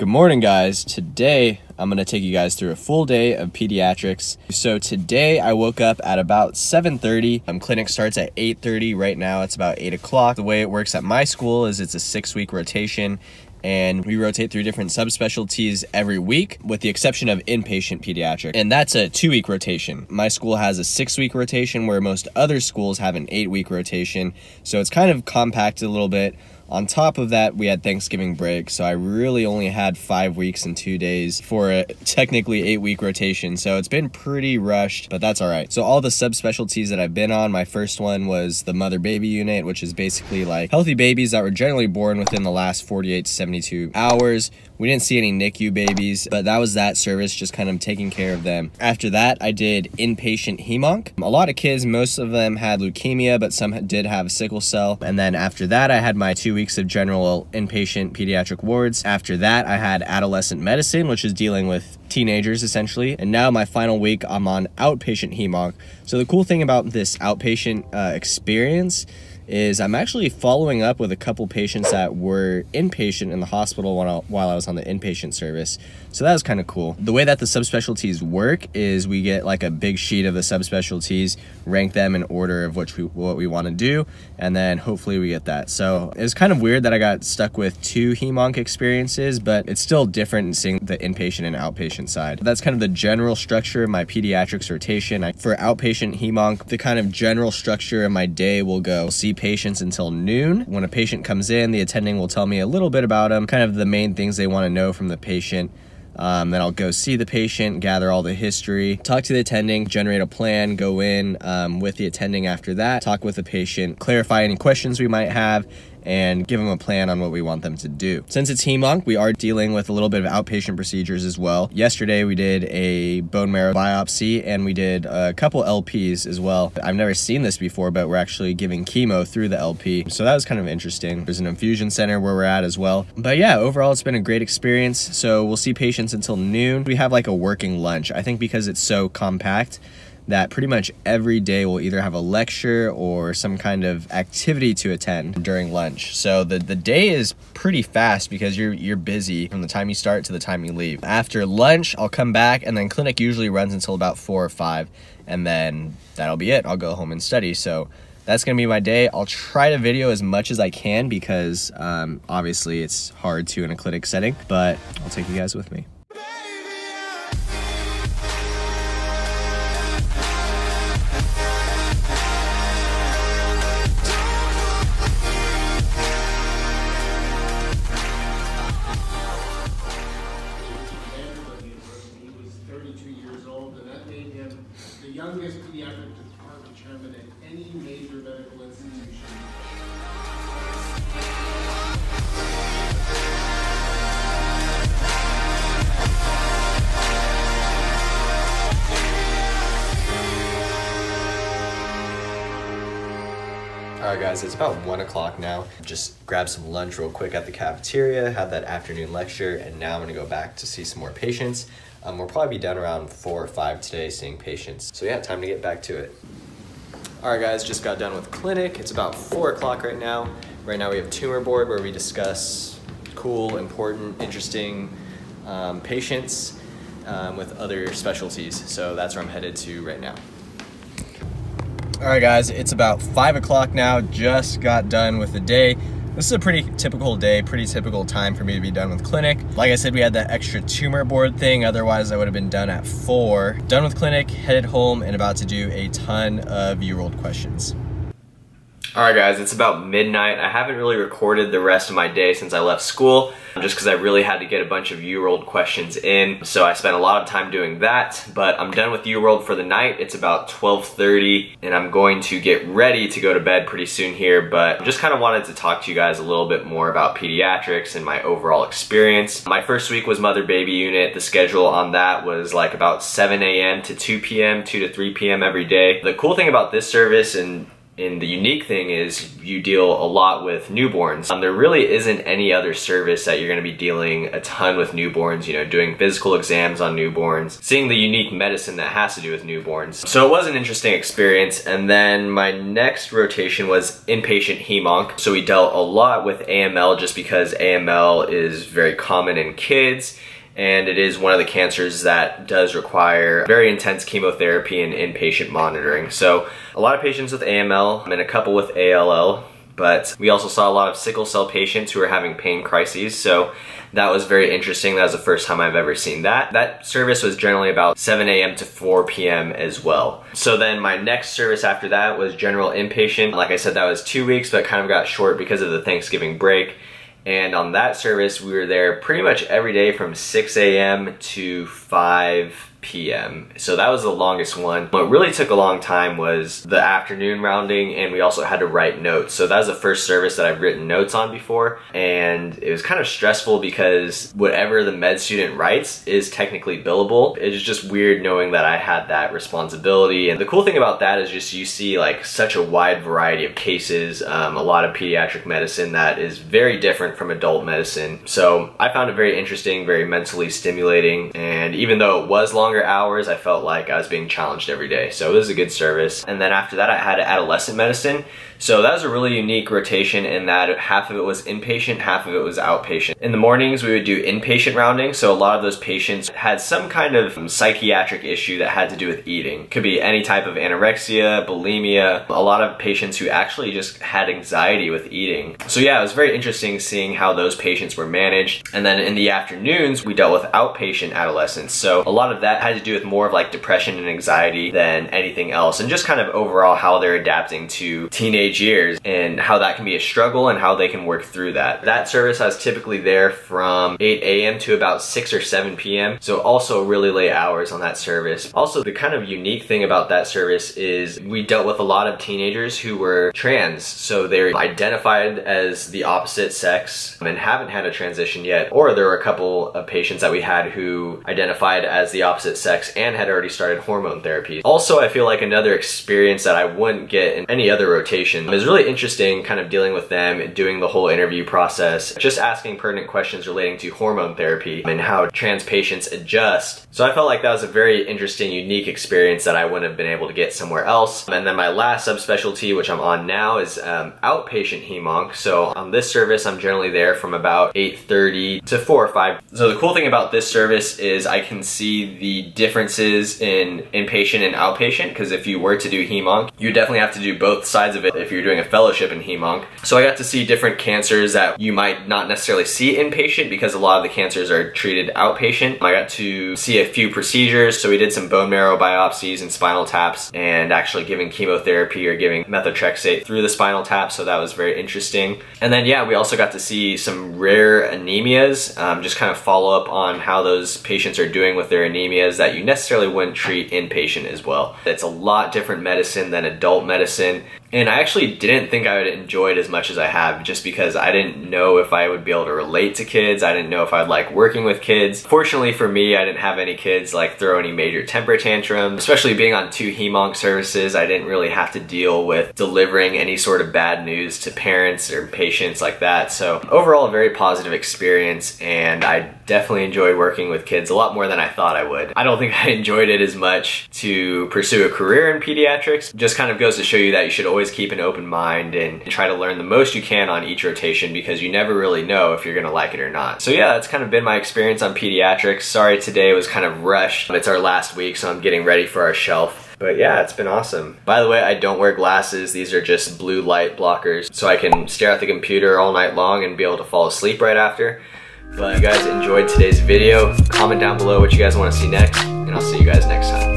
Good morning, guys. Today, I'm going to take you guys through a full day of pediatrics. So today, I woke up at about 7:30. Clinic starts at 8:30. Right now, it's about 8 o'clock. The way it works at my school is it's a 6-week rotation, and we rotate through different subspecialties every week, with the exception of inpatient pediatric, and that's a 2-week rotation. My school has a 6-week rotation, where most other schools have an 8-week rotation, so it's kind of compacted a little bit. On top of that, we had Thanksgiving break, so I really only had 5 weeks and 2 days for a technically 8-week rotation, so it's been pretty rushed, but that's all right. So all the subspecialties that I've been on, my first one was the mother-baby unit, which is basically like healthy babies that were generally born within the last 48 to 72 hours. We didn't see any NICU babies, but that was that service, just kind of taking care of them. After that, I did inpatient hemonc. A lot of kids, most of them had leukemia, but some did have sickle cell. And then after that, I had my 2 weeks of general inpatient pediatric wards. After that, I had adolescent medicine, which is dealing with teenagers essentially. And now my final week, I'm on outpatient hemonc. So the cool thing about this outpatient experience is I'm actually following up with a couple patients that were inpatient in the hospital while I was on the inpatient service. So that was kind of cool. The way that the subspecialties work is we get like a big sheet of the subspecialties, rank them in order of what we want to do, and then hopefully we get that. So it was kind of weird that I got stuck with 2 hemonc experiences, but it's still different in seeing the inpatient and outpatient side. That's kind of the general structure of my pediatrics rotation. For outpatient hemonc, the kind of general structure of my day will go see patients until noon. When a patient comes in, the attending will tell me a little bit about them, kind of the main things they want to know from the patient. Then I'll go see the patient, gather all the history, talk to the attending, generate a plan, go in with the attending after that, talk with the patient, clarify any questions we might have, and give them a plan on what we want them to do. Since it's hemonc, we are dealing with a little bit of outpatient procedures as well. Yesterday, we did a bone marrow biopsy, and we did a couple LPs as well. I've never seen this before, but we're actually giving chemo through the LP. So that was kind of interesting. There's an infusion center where we're at as well. But yeah, overall, it's been a great experience. So we'll see patients until noon. We have like a working lunch. I think because it's so compact, that pretty much every day we'll either have a lecture or some kind of activity to attend during lunch. So the day is pretty fast because you're busy from the time you start to the time you leave. After lunch, I'll come back, and then clinic usually runs until about 4 or 5, and then that'll be it. I'll go home and study. So that's gonna be my day. I'll try to video as much as I can because obviously it's hard to in a clinic setting, but I'll take you guys with me. The youngest pediatric department chairman at any major medical institution. Alright guys, it's about 1 o'clock now. Just grabbed some lunch real quick at the cafeteria, had that afternoon lecture, and now I'm gonna go back to see some more patients. We'll probably be done around 4 or 5 today seeing patients. So yeah, time to get back to it. Alright guys, just got done with clinic. It's about 4 o'clock right now. Right now we have tumor board where we discuss cool, important, interesting patients with other specialties. So that's where I'm headed to right now. Alright guys, it's about 5 o'clock now. Just got done with the day. This is a pretty typical day, pretty typical time for me to be done with clinic. Like I said, we had that extra tumor board thing, otherwise I would have been done at 4. Done with clinic, headed home, and about to do a ton of U-World questions. Alright guys, it's about midnight. I haven't really recorded the rest of my day since I left school, just because I really had to get a bunch of U-World questions in. So I spent a lot of time doing that, but I'm done with U-World for the night. It's about 12:30, and I'm going to get ready to go to bed pretty soon here, but just kind of wanted to talk to you guys a little bit more about pediatrics and my overall experience. My first week was mother-baby unit. The schedule on that was like about 7 a.m. to 2 p.m., 2 to 3 p.m. every day. The cool thing about this service, and And the unique thing is you deal a lot with newborns. There really isn't any other service that you're going to be dealing a ton with newborns, you know, doing physical exams on newborns, seeing the unique medicine that has to do with newborns. So it was an interesting experience. And then my next rotation was inpatient hem-onc. So we dealt a lot with AML just because AML is very common in kids. And it is one of the cancers that does require very intense chemotherapy and inpatient monitoring. So a lot of patients with AML and a couple with ALL, but we also saw a lot of sickle cell patients who are having pain crises. So that was very interesting. That was the first time I've ever seen that. That service was generally about 7 a.m. to 4 p.m. as well. So then my next service after that was general inpatient. Like I said, that was 2 weeks, but kind of got short because of the Thanksgiving break. And on that service, we were there pretty much every day from 6 a.m. to 5 p.m. So that was the longest one. What really took a long time was the afternoon rounding, and we also had to write notes. So that was the first service that I've written notes on before, and it was kind of stressful because whatever the med student writes is technically billable. It's just weird knowing that I had that responsibility. And the cool thing about that is just you see like such a wide variety of cases, a lot of pediatric medicine that is very different from adult medicine. So I found it very interesting, very mentally stimulating, and even though it was longer hours, I felt like I was being challenged every day. So it was a good service. And then after that, I had adolescent medicine. So that was a really unique rotation in that half of it was inpatient, half of it was outpatient. In the mornings, we would do inpatient rounding. So a lot of those patients had some kind of psychiatric issue that had to do with eating. Could be any type of anorexia, bulimia, a lot of patients who actually just had anxiety with eating. So yeah, it was very interesting seeing how those patients were managed. And then in the afternoons, we dealt with outpatient adolescents. So a lot of that had to do with more of like depression and anxiety than anything else, and just kind of overall how they're adapting to teenage years and how that can be a struggle and how they can work through that. That service, I was typically there from 8 a.m. to about 6 or 7 p.m. So also really late hours on that service. Also, the kind of unique thing about that service is we dealt with a lot of teenagers who were trans. So they're identified as the opposite sex and haven't had a transition yet. Or there were a couple of patients that we had who identified as the opposite sex and had already started hormone therapy. Also, I feel like another experience that I wouldn't get in any other rotation is really interesting, kind of dealing with them, doing the whole interview process, just asking pertinent questions relating to hormone therapy and how trans patients adjust. So I felt like that was a very interesting, unique experience that I wouldn't have been able to get somewhere else. And then my last subspecialty, which I'm on now, is outpatient hem-onc. So on this service, I'm generally there from about 8:30 to 4 or 5. So the cool thing about this service is I can see the differences in inpatient and outpatient, because if you were to do hem-onc, you definitely have to do both sides of it if you're doing a fellowship in hem-onc. So I got to see different cancers that you might not necessarily see inpatient because a lot of the cancers are treated outpatient. I got to see a few procedures. So we did some bone marrow biopsies and spinal taps, and actually giving chemotherapy or giving methotrexate through the spinal tap. So that was very interesting. And then yeah, we also got to see some rare anemias, just kind of follow up on how those patients are doing with their anemias that you necessarily wouldn't treat inpatient as well. It's a lot different medicine than adult medicine. And I actually didn't think I would enjoy it as much as I have, just because I didn't know if I would be able to relate to kids. I didn't know if I'd like working with kids. Fortunately for me, I didn't have any kids like throw any major temper tantrums. Especially being on 2 hem-onc services, I didn't really have to deal with delivering any sort of bad news to parents or patients like that. So overall, a very positive experience, and I definitely enjoyed working with kids a lot more than I thought I would. I don't think I enjoyed it as much to pursue a career in pediatrics. Just kind of goes to show you that you should always keep an open mind and try to learn the most you can on each rotation, because you never really know if you're gonna like it or not. So yeah, that's kind of been my experience on pediatrics. Sorry today was kind of rushed. It's our last week, so I'm getting ready for our shelf. But yeah, it's been awesome. By the way, I don't wear glasses. These are just blue light blockers, so I can stare at the computer all night long and be able to fall asleep right after. But if you guys enjoyed today's video, comment down below what you guys want to see next, and I'll see you guys next time.